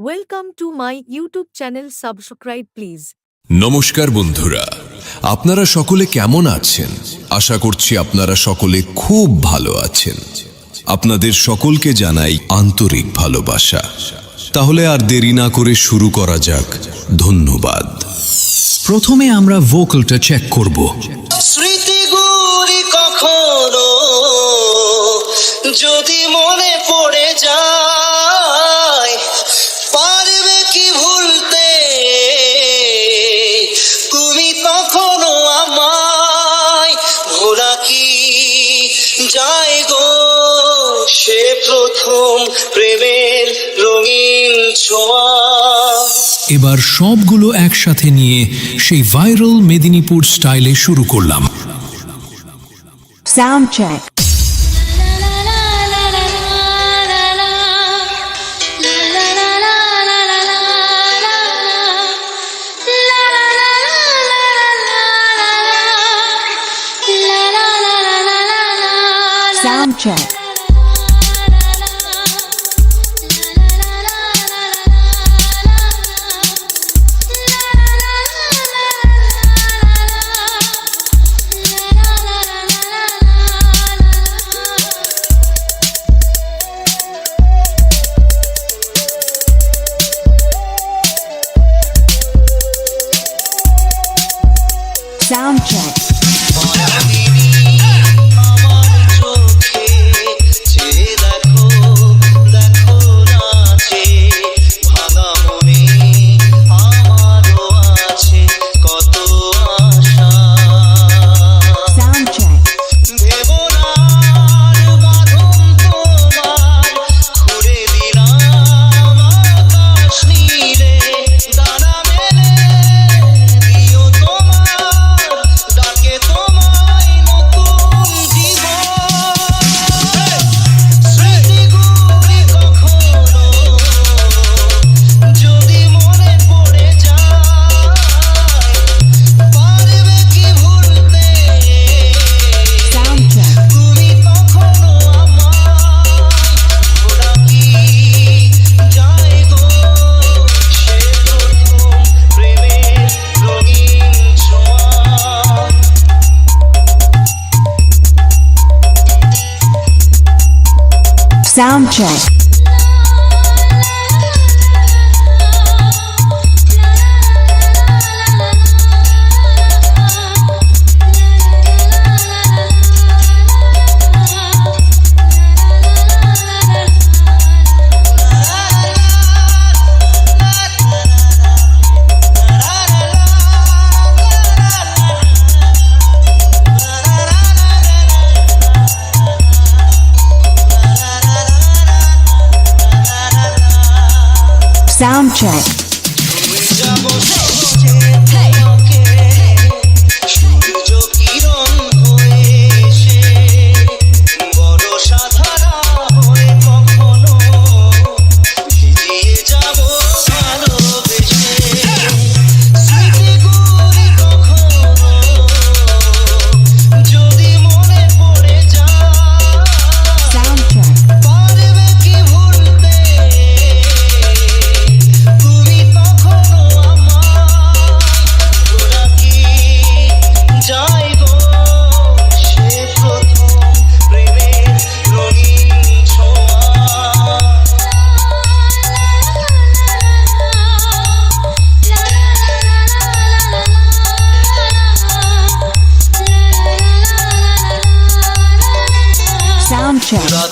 Welcome to my YouTube channel. Subscribe please. নমস্কার বন্ধুরা, আপনারা সকলে কেমন আছেন? আশা করছি আপনারা সকলে খুব ভালো আছেন। আপনাদের সকলকে জানাই আন্তরিক ভালোবাসা। তাহলে আর দেরি না করে শুরু করা যাক। ধন্যবাদ। প্রথমে আমরা ভোকালটা চেক করব। স্মৃতিগুলি কখনো যদি মনে পড়ে যায়, পারবে কি ভুলতে তুমি তখনো আমায়? ভোলা কি যায় গো সে প্রথম প্রেমের রঙিন ছোঁয়া? এবার সবগুলো একসাথে নিয়ে সেই ভাইরাল মেদিনীপুর স্টাইলে শুরু করলাম। Sound check. Sound check. Sound check. Sound check. Sound check. Sound check. Sound check. Sound check. Sound check.